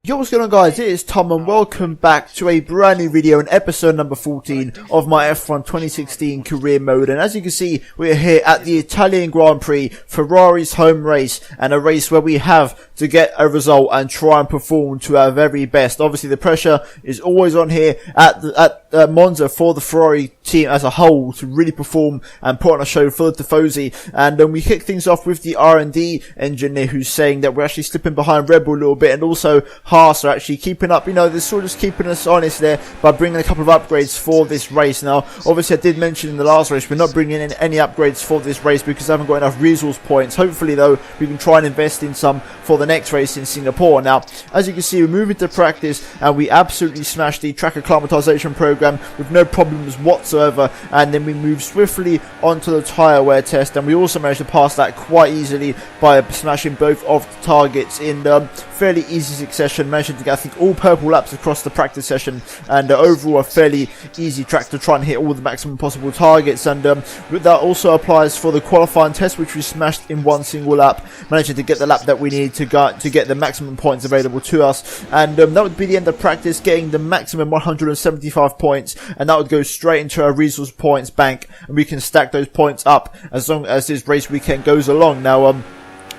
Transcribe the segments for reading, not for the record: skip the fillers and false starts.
Yo, what's going on, guys? It is Tom and welcome back to a brand new video in episode number 14 of my F1 2016 career mode. And as you can see, we're here at the Italian Grand Prix, Ferrari's home race, and a race where we have to get a result and try and perform to our very best. Obviously, the pressure is always on here at Monza for the Ferrari team as a whole to really perform and put on a show for the Tifosi. And we kick things off with the R&D engineer, who's saying that we're actually slipping behind Red Bull a little bit, and also Haas are actually keeping up. You know, they're sort of just keeping us honest there by bringing a couple of upgrades for this race. Now, obviously, I did mention in the last race we're not bringing in any upgrades for this race because I haven't got enough resource points. Hopefully, though, we can try and invest in some for the next race in Singapore. Now, as you can see, we're moving to practice and we absolutely smashed the track acclimatization program with no problems whatsoever, and then we move swiftly onto the tyre wear test, and we also managed to pass that quite easily by smashing both of the targets in fairly easy succession. Managed to get, I think, all purple laps across the practice session, and overall a fairly easy track to try and hit all the maximum possible targets. And that also applies for the qualifying test, which we smashed in one single lap, managing to get the lap that we needed to get the maximum points available to us. And that would be the end of practice, getting the maximum 175 points, and that would go straight into our resource points bank, and we can stack those points up as long as this race weekend goes along. Now,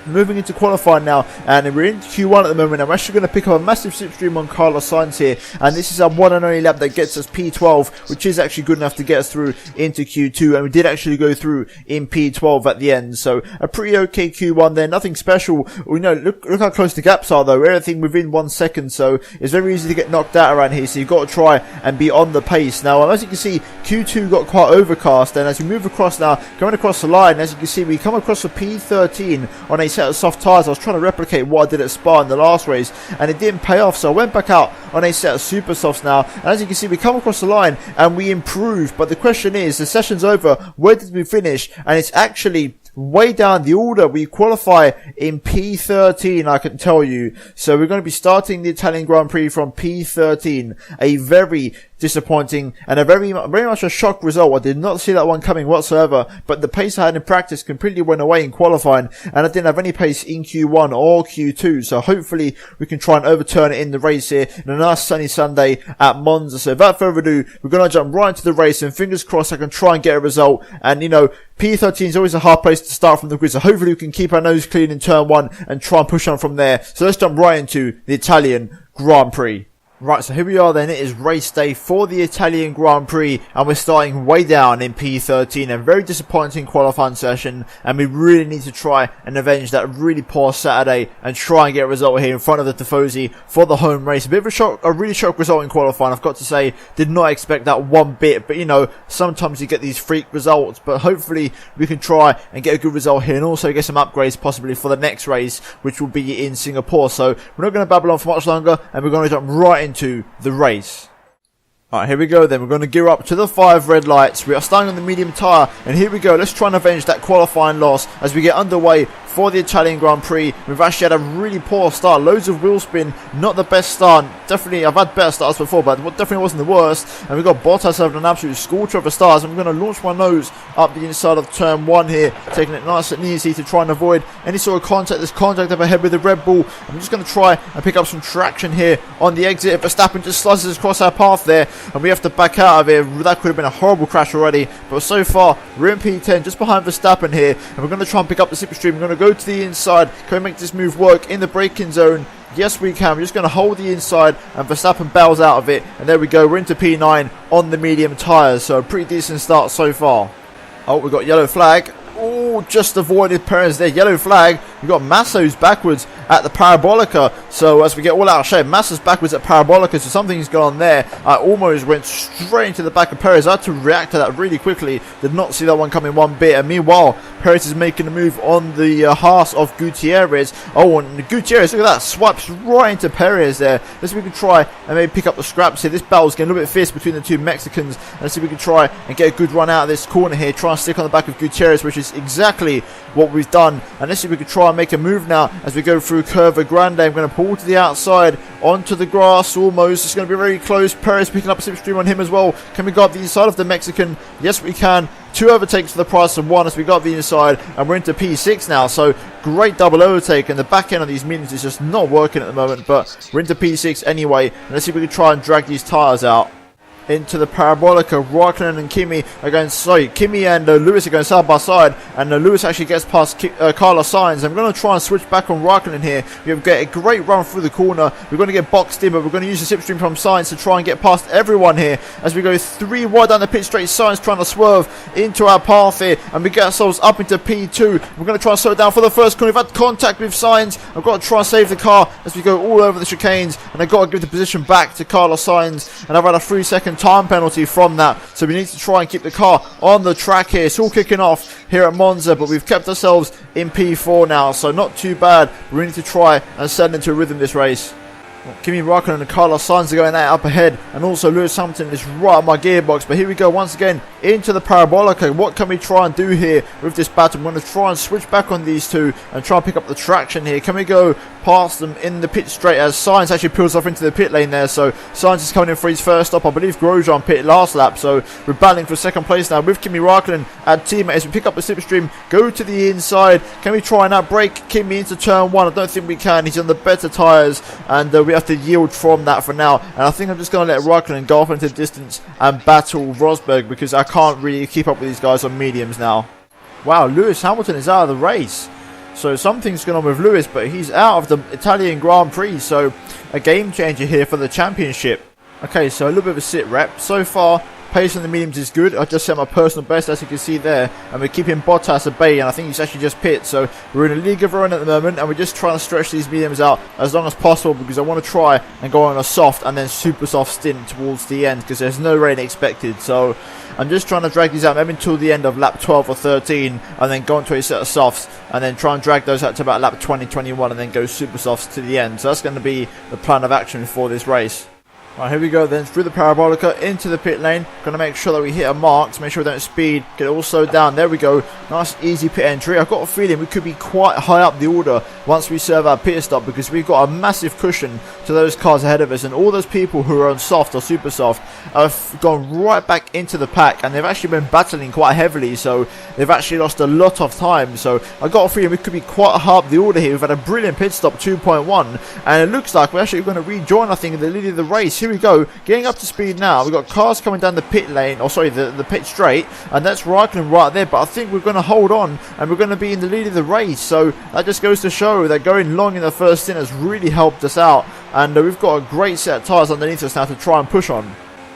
moving into qualifying now, and we're in Q1 at the moment. I'm actually going to pick up a massive slipstream on Carlos Sainz here, and this is our one and only lap that gets us P12, which is actually good enough to get us through into Q2, and we did actually go through in P12 at the end. So a pretty okay Q1 there, nothing special. You know, look how close the gaps are though, everything within 1 second, so it's very easy to get knocked out around here, so you've got to try and be on the pace. Now, as you can see, Q2 got quite overcast, and as we move across now, going across the line, as you can see, we come across a P13 on a set of soft tyres. I was trying to replicate what I did at Spa in the last race, and it didn't pay off, so I went back out on a set of super softs now, and as you can see, we come across the line and we improve. But the question is, the session's over, where did we finish? And it's actually way down the order. We qualify in P13, I can tell you. So we're going to be starting the Italian Grand Prix from P13. A very disappointing and a very much a shock result. I did not see that one coming whatsoever, but the pace I had in practice completely went away in qualifying, and I didn't have any pace in Q1 or Q2, so hopefully we can try and overturn it in the race here in a nice sunny Sunday at Monza. So without further ado, we're going to jump right into the race, and fingers crossed I can try and get a result. And you know, P13 is always a hard place to start from the grid, so hopefully we can keep our nose clean in turn 1 and try and push on from there. So let's jump right into the Italian Grand Prix. Right, so here we are then. It is race day for the Italian Grand Prix, and we're starting way down in P13. A very disappointing qualifying session, and we really need to try and avenge that really poor Saturday and try and get a result here in front of the Tifosi for the home race. A bit of a shock, a really shock result in qualifying, I've got to say. Did not expect that one bit, but you know, sometimes you get these freak results, but hopefully we can try and get a good result here and also get some upgrades possibly for the next race, which will be in Singapore. So we're not going to babble on for much longer, and we're going to jump right into the race. Alright, here we go then. We're going to gear up to the 5 red lights. We are starting on the medium tyre, and here we go. Let's try and avenge that qualifying loss as we get underway for the Italian Grand Prix. We've actually had a really poor start, loads of wheel spin, not the best start. Definitely, I've had better starts before, but definitely wasn't the worst. And we've got Bottas having an absolute scorcher of a start. I'm going to launch my nose up the inside of turn 1 here, taking it nice and easy to try and avoid any sort of contact. There's contact up ahead with the Red Bull. I'm just going to try and pick up some traction here on the exit. Verstappen just slices across our path there, and we have to back out of here. That could have been a horrible crash already, but so far we're in P10 just behind Verstappen here, and we're going to try and pick up the slipstream. We're going to go to the inside. Can we make this move work in the braking zone? Yes, we can. We're just going to hold the inside, and Verstappen bails out of it, and there we go. We're into P9 on the medium tyres, so a pretty decent start so far. Oh, we've got yellow flag. Oh, just avoided Perez there. Yellow flag. We've got Masso's backwards at the Parabolica. So as we get all out of shape, Masso's backwards at Parabolica. So something's gone on there. I almost went straight into the back of Perez. I had to react to that really quickly. Did not see that one coming one bit. And meanwhile, Perez is making a move on the Haas of Gutierrez. Oh, and Gutierrez, look at that. Swipes right into Perez there. Let's see if we can try and maybe pick up the scraps here. This battle's getting a little bit fierce between the two Mexicans. Let's see if we can try and get a good run out of this corner here. Try and stick on the back of Gutierrez, which is exactly what we've done. And let's see if we can try and make a move now as we go through Curva Grande. I'm going to pull to the outside onto the grass almost. It's going to be very close. Perez picking up a slipstream on him as well. Can we go up the inside of the Mexican? Yes, we can. 2 overtakes for the price of 1 as we got the inside, and we're into P6 now. So Great double overtake, and the back end of these mediums is just not working at the moment, but we're into P6 anyway, and let's see if we can try and drag these tyres out. Into the Parabolica, Raikkonen and Kimi are going, Kimi and Lewis are going side by side, and Lewis actually gets past Carlos Sainz. I'm going to try and switch back on Raikkonen here. We have got a great run through the corner. We're going to get boxed in, but we're going to use the slipstream from Sainz to try and get past everyone here as we go 3 wide down the pit straight. Sainz trying to swerve into our path here, and we get ourselves up into P2. We're going to try and slow it down for the first corner. We've had contact with Sainz. I've got to try and save the car as we go all over the chicanes, and I've got to give the position back to Carlos Sainz, and I've had a 3-second time penalty from that, so we need to try and keep the car on the track here. It's all kicking off here at Monza, but we've kept ourselves in P4 now, so not too bad. We need to try and settle into a rhythm this race. Kimi Raikkonen and Carlos Sainz are going out up ahead, and also Lewis Hamilton is right on my gearbox. But here we go once again into the Parabolica. What can we try and do here with this battle? I'm going to try and switch back on these two and try and pick up the traction here. Can we go past them in the pit straight as Sainz actually peels off into the pit lane there? So Sainz is coming in for his first stop. I believe Grosjean pitted last lap, so we're battling for second place now with Kimi Raikkonen and teammates. We pick up the slipstream, go to the inside. Can we try and outbrake Kimi into turn 1? I don't think we can. He's on the better tyres, and we have to yield from that for now. And I think I'm just going to let Raikkonen go off into the distance and battle Rosberg, because I can't really keep up with these guys on mediums now. Wow, Lewis Hamilton is out of the race. So something's going on with Lewis, but he's out of the Italian Grand Prix. So a game changer here for the championship. Okay, so a little bit of a sit rep. So far, pace on the mediums is good. I just set my personal best, as you can see there, and we're keeping Bottas at bay, and I think he's actually just pit. So we're in a league of our own at the moment, and we're just trying to stretch these mediums out as long as possible, because I want to try and go on a soft and then super soft stint towards the end, because there's no rain expected. So I'm just trying to drag these out maybe until the end of lap 12 or 13, and then go into a set of softs, and then try and drag those out to about lap 20, 21, and then go super softs to the end. So that's going to be the plan of action for this race. Right, here we go then, through the Parabolica, into the pit lane. Going to make sure that we hit a mark to make sure we don't speed, get it all slowed down. There we go, nice easy pit entry. I've got a feeling we could be quite high up the order once we serve our pit stop, because we've got a massive cushion to those cars ahead of us, and all those people who are on soft or super soft have gone right back into the pack, and they've actually been battling quite heavily, so they've actually lost a lot of time. So I've got a feeling we could be quite high up the order here. We've had a brilliant pit stop, 2.1, and it looks like we're actually going to rejoin, I think, in the lead of the race. Here we go, getting up to speed now. We've got cars coming down the pit lane, or sorry, the pit straight, and that's Raikkonen right there, but I think we're going to hold on, and we're going to be in the lead of the race. So that just goes to show that going long in the first stint has really helped us out, and we've got a great set of tyres underneath us now to try and push on.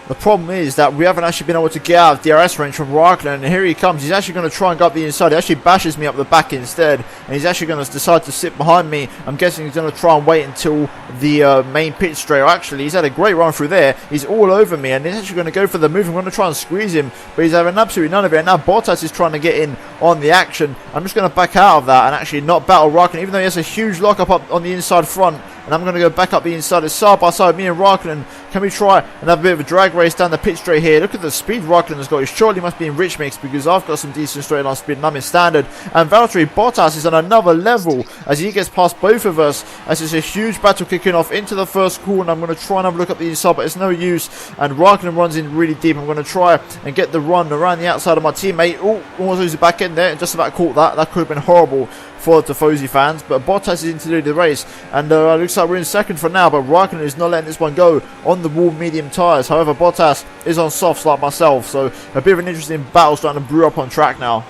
The problem is that we haven't actually been able to get out of DRS range from Raikkonen, and here he comes. He's actually going to try and go up the inside. He actually bashes me up the back instead, and he's actually going to decide to sit behind me. I'm guessing he's going to try and wait until the main pit straight. Actually, he's had a great run through there. He's all over me, and he's actually going to go for the move. I'm going to try and squeeze him, but he's having absolutely none of it. And now Bottas is trying to get in on the action. I'm just going to back out of that and actually not battle Raikkonen, even though he has a huge lockup up on the inside front. And I'm going to go back up the inside. It's side by side, me and Raikkonen. Can we try and have a bit of a drag race down the pit straight here? Look at the speed Raikkonen has got. He surely must be in rich mix, because I've got some decent straight line speed and I'm in standard. And Valtteri Bottas is on another level as he gets past both of us, as there's a huge battle kicking off into the first corner. I'm going to try and have a look up the inside, but it's no use. And Raikkonen runs in really deep. I'm going to try and get the run around the outside of my teammate. Oh, almost lose the back end there. Just about caught that. That could have been horrible for the Tifosi fans, but Bottas is into the lead of the race, and looks like we're in second for now, but Raikkonen is not letting this one go on the warm medium tyres. However, Bottas is on softs like myself, so a bit of an interesting battle starting to brew up on track now.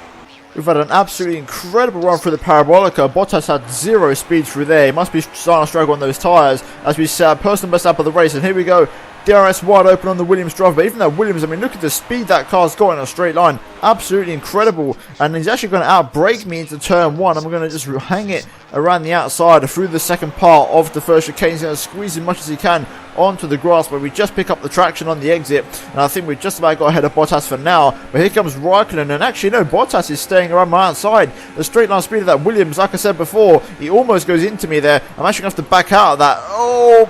We've had an absolutely incredible run through the Parabolica. Bottas had 0 speed through there. He must be starting to struggle on those tyres as we set personal best lap of the race, and here we go. DRS wide open on the Williams driver, but even though Williams, I mean, look at the speed that car's got in a straight line, absolutely incredible, and he's actually going to outbrake me into turn 1. I'm going to just hang it around the outside through the second part of the first chicane. He's going to squeeze as much as he can onto the grass, but we just pick up the traction on the exit, and I think we've just about got ahead of Bottas for now. But here comes Raikkonen, and actually no, Bottas is staying around my outside. The straight line speed of that Williams, like I said before, he almost goes into me there. I'm actually going to have to back out of that. Oh,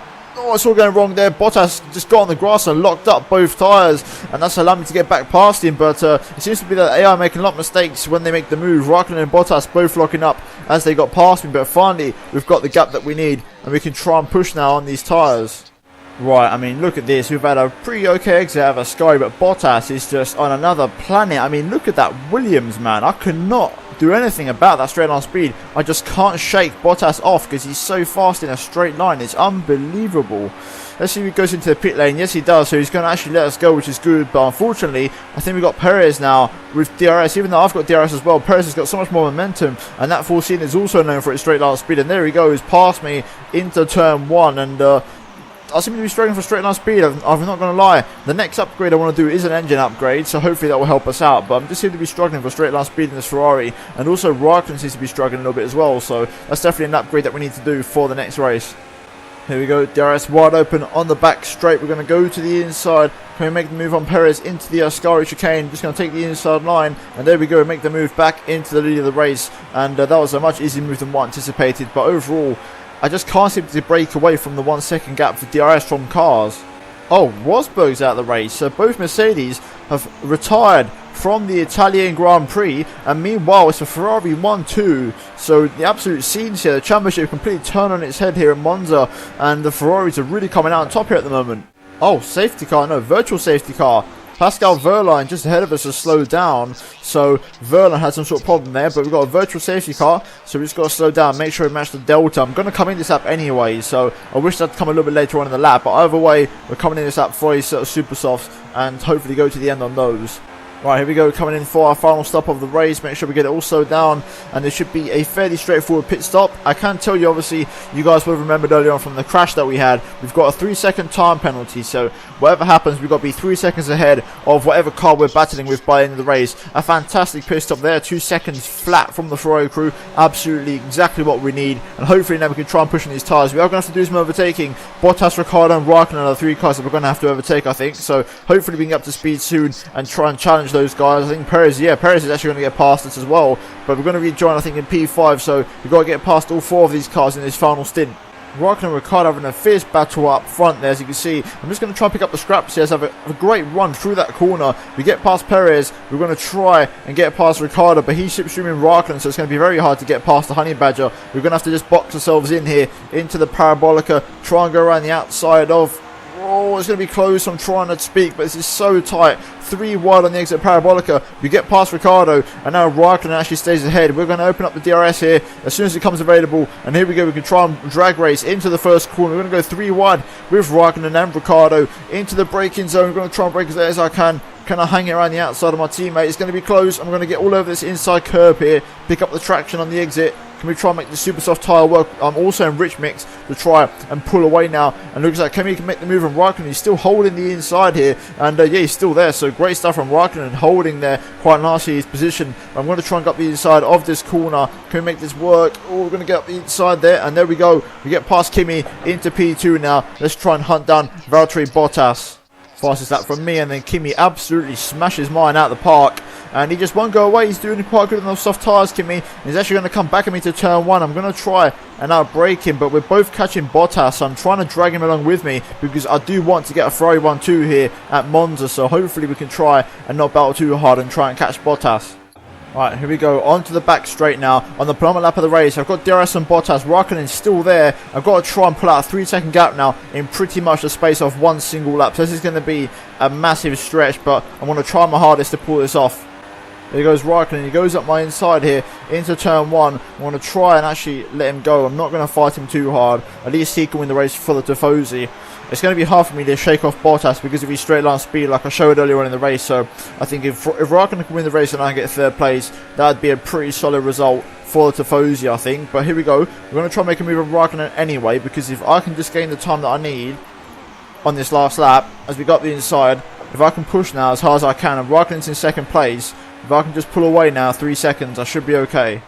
it's all going wrong there. Bottas just got on the grass and locked up both tyres, and that's allowed me to get back past him. But it seems to be that AI making a lot of mistakes when they make the move. Raikkonen and Bottas both locking up as they got past me, but finally we've got the gap that we need, and we can try and push now on these tyres. Right, I mean, look at this. We've had a pretty okay exit out of Sky, but Bottas is just on another planet. I mean, look at that Williams, man. I cannot do anything about that straight line speed. I just can't shake Bottas off because he's so fast in a straight line. It's unbelievable. Let's see if he goes into the pit lane. Yes, he does. So he's going to actually let us go, which is good. But unfortunately, I think we've got Perez now with DRS. Even though I've got DRS as well, Perez has got so much more momentum. And that 14 is also known for its straight line speed. And there he goes, past me into turn 1. And I seem to be struggling for straight line speed. I'm not going to lie. The next upgrade I want to do is an engine upgrade, so hopefully that will help us out. But I'm just seem to be struggling for straight line speed in this Ferrari, and also Raikkonen seems to be struggling a little bit as well. So that's definitely an upgrade that we need to do for the next race. Here we go, DRS wide open on the back straight. We're going to go to the inside. Can we make the move on Perez into the Ascari chicane? Just going to take the inside line, and there we go. Make the move back into the lead of the race, and that was a much easier move than what anticipated. But overall, I just can't seem to break away from the 1 second gap for DRS from cars. Oh, Rosberg's out of the race. So both Mercedes have retired from the Italian Grand Prix, and meanwhile it's a Ferrari 1-2. So the absolute scenes here, the championship completely turned on its head here at Monza, and the Ferraris are really coming out on top here at the moment. Oh, safety car, no, virtual safety car. Pascal Wehrlein just ahead of us has slowed down, so Wehrlein had some sort of problem there, but we've got a virtual safety car, so we just got to slow down, make sure we match the delta. I'm going to come in this lap anyway, so I wish that'd come a little bit later on in the lap, but either way, we're coming in this lap for a set of super softs, and hopefully go to the end on those. Right, here we go, coming in for our final stop of the race. Make sure we get it all slowed down, and there should be a fairly straightforward pit stop. I can tell you, obviously, you guys will have remembered earlier on from the crash that we had, we've got a 3-second time penalty, so whatever happens, we've got to be 3 seconds ahead of whatever car we're battling with by the end of the race. A fantastic pit stop there, 2 seconds flat from the Ferrari crew, absolutely exactly what we need, and hopefully now we can try and push on these tyres. We are going to have to do some overtaking. Bottas, Ricciardo and Raikkonen are the 3 cars that we're going to have to overtake, I think, so hopefully we can get up to speed soon and try and challenge those guys. I think Perez is actually going to get past us as well, but we're going to rejoin, I think, in P5, so we've got to get past all 4 of these cars in this final stint. Raikkonen and Ricciardo having a fierce battle up front there, as you can see. I'm just going to try and pick up the scraps here, so have a great run through that corner. We get past Perez, we're going to try and get past Ricciardo, but he's slipstreaming Raikkonen, so it's going to be very hard to get past the Honey Badger. We're going to have to just box ourselves in here into the Parabolica, try and go around the outside of... Oh, it's going to be close. I'm trying to speak, but this is so tight. 3 wide on the exit Parabolica. We get past Ricciardo, and now Raikkonen actually stays ahead. We're going to open up the DRS here as soon as it comes available, and here we go. We can try and drag race into the first corner. We're going to go 3 wide with Raikkonen and Ricciardo into the braking zone. We're going to try and brake as late as I can. Can I hang it around the outside of my teammate? It's going to be close. I'm going to get all over this inside curb here. Pick up the traction on the exit. Can we try and make the super soft tyre work? I'm also in rich mix to try and pull away now. And looks like Kimi can make the move from Raikkonen. He's still holding the inside here. And yeah, he's still there. So great stuff from Raikkonen, holding there quite nicely his position. I'm going to try and get up the inside of this corner. Can we make this work? Oh, we're going to get up the inside there. And there we go. We get past Kimi into P2 now. Let's try and hunt down Valtteri Bottas. Fastest lap from me, and then Kimi absolutely smashes mine out of the park, and he just won't go away. He's doing quite good on those soft tyres, Kimi, and he's actually going to come back at me to turn 1. I'm going to try and outbrake him, but we're both catching Bottas, so I'm trying to drag him along with me because I do want to get a Ferrari 1-2 here at Monza, so hopefully we can try and not battle too hard and try and catch Bottas. Right, here we go, onto the back straight now, on the penultimate lap of the race. I've got DRS and Bottas, Raikkonen's still there. I've got to try and pull out a 3-second gap now in pretty much the space of 1 single lap. So this is going to be a massive stretch, but I'm going to try my hardest to pull this off. There goes Raikkonen, he goes up my inside here into turn 1. I'm going to try and actually let him go. I'm not going to fight him too hard. At least he can win the race for the Tifosi. It's going to be hard for me to shake off Bottas because of his straight line speed like I showed earlier on in the race. So I think if Raikkonen can win the race and I get 3rd place, that would be a pretty solid result for the Tifosi, I think. But here we go. We're going to try and make a move on Raikkonen anyway, because if I can just gain the time that I need on this last lap as we got the inside, if I can push now as hard as I can, and Raikkonen's in 2nd place, if I can just pull away now 3 seconds, I should be okay.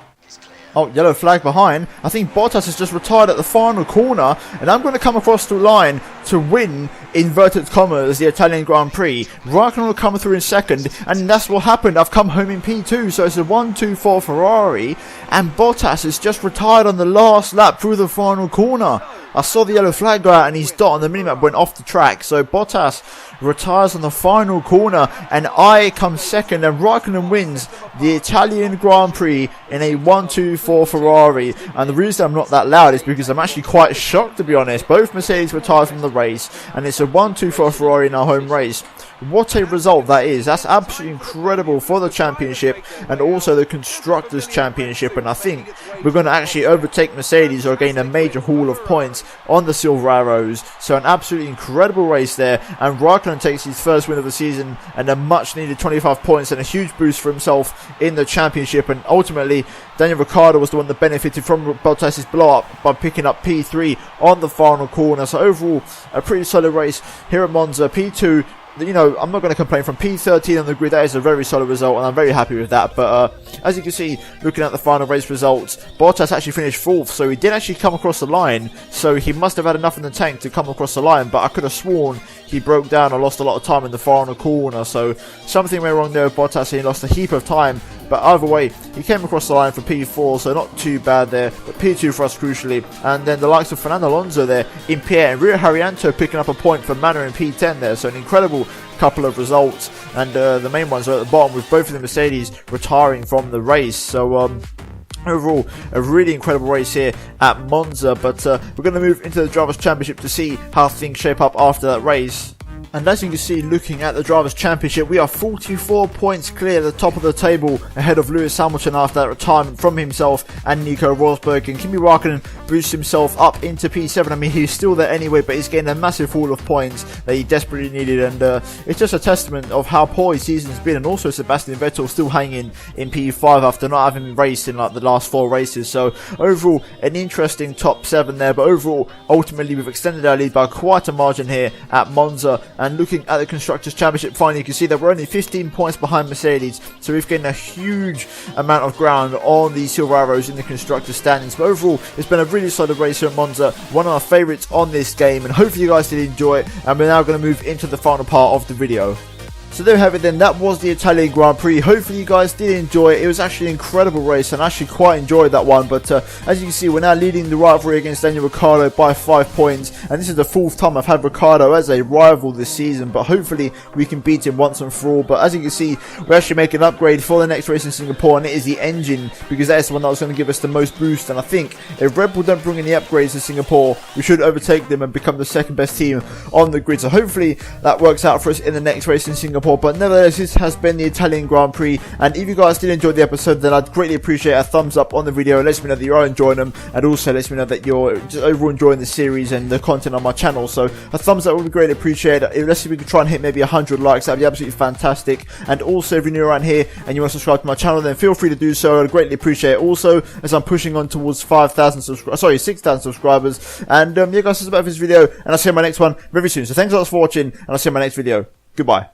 Oh, yellow flag behind. I think Bottas has just retired at the final corner, and I'm going to come across the line to win, inverted commas, the Italian Grand Prix. Raikkonen will come through in 2nd, and that's what happened. I've come home in P2, so it's a 1-2-4 Ferrari, and Bottas has just retired on the last lap through the final corner. I saw the yellow flag go out and his dot on the minimap went off the track. So Bottas retires on the final corner and I come 2nd, and Raikkonen wins the Italian Grand Prix in a 1-2-4 Ferrari. And the reason I'm not that loud is because I'm actually quite shocked, to be honest. Both Mercedes retired from the race and it's a 1-2-4 Ferrari in our home race. what a result that is. That's absolutely incredible for the championship and also the Constructors' Championship, and I think we're going to actually overtake Mercedes or gain a major haul of points on the Silver Arrows. So an absolutely incredible race there, and Raikkonen takes his first win of the season and a much needed 25 points and a huge boost for himself in the championship. And ultimately Daniel Ricciardo was the one that benefited from Bottas' blow up by picking up P3 on the final corner. So overall a pretty solid race here at Monza. P2, you know, I'm not going to complain. From P13 on the grid, that is a very solid result, and I'm very happy with that. But as you can see, looking at the final race results, Bottas actually finished 4th, so he didn't actually come across the line, so he must have had enough in the tank to come across the line, but I could have sworn he broke down or lost a lot of time in the final corner, so something went wrong there with Bottas, and he lost a heap of time. But either way, he came across the line for P4, so not too bad there. But P2 for us crucially. And then the likes of Fernando Alonso there in P8, and Rio Haryanto picking up a point for Manor in P10 there. So an incredible couple of results. And the main ones are at the bottom, with both of the Mercedes retiring from the race. So overall, a really incredible race here at Monza. But we're going to move into the Drivers' Championship to see how things shape up after that race. And as you can see, looking at the Drivers' Championship, we are 44 points clear at the top of the table, ahead of Lewis Hamilton after that retirement from himself and Nico Rosberg. And Kimi Raikkonen boosts himself up into P7. I mean, he's still there anyway, but he's getting a massive haul of points that he desperately needed. And it's just a testament of how poor his season's been. And also Sebastian Vettel still hanging in P5 after not having raced in like the last 4 races. So overall, an interesting top 7 there. But overall, ultimately, we've extended our lead by quite a margin here at Monza. And looking at the Constructors' Championship finally, you can see that we're only 15 points behind Mercedes, so we've gained a huge amount of ground on the Silver Arrows in the Constructors' standings. But overall, it's been a really solid race here at Monza, one of our favourites on this game, and hopefully you guys did enjoy it. And we're now going to move into the final part of the video. So there we have it then, that was the Italian Grand Prix. Hopefully you guys did enjoy it. It was actually an incredible race, and I actually quite enjoyed that one. But as you can see, we're now leading the rivalry against Daniel Ricciardo by 5 points. And this is the 4th time I've had Ricciardo as a rival this season. But hopefully we can beat him once and for all. But as you can see, we're actually making an upgrade for the next race in Singapore, and it is the engine, because that is the one that was going to give us the most boost. And I think if Red Bull don't bring any upgrades to Singapore, we should overtake them and become the second best team on the grid. So hopefully that works out for us in the next race in Singapore. But nevertheless, this has been the Italian Grand Prix, and if you guys did enjoy the episode, then I'd greatly appreciate a thumbs up on the video. It lets me know that you are enjoying them, and also lets me know that you're just overall enjoying the series and the content on my channel. So a thumbs up would be greatly appreciated. Let's see if we can try and hit maybe 100 likes. That'd be absolutely fantastic. And also, if you're new around here and you want to subscribe to my channel, then feel free to do so. I'd greatly appreciate it. Also, as I'm pushing on towards 6,000 subscribers. And yeah, guys, that's about this video, and I'll see you in my next one very soon. So thanks a lot for watching, and I'll see you in my next video. Goodbye.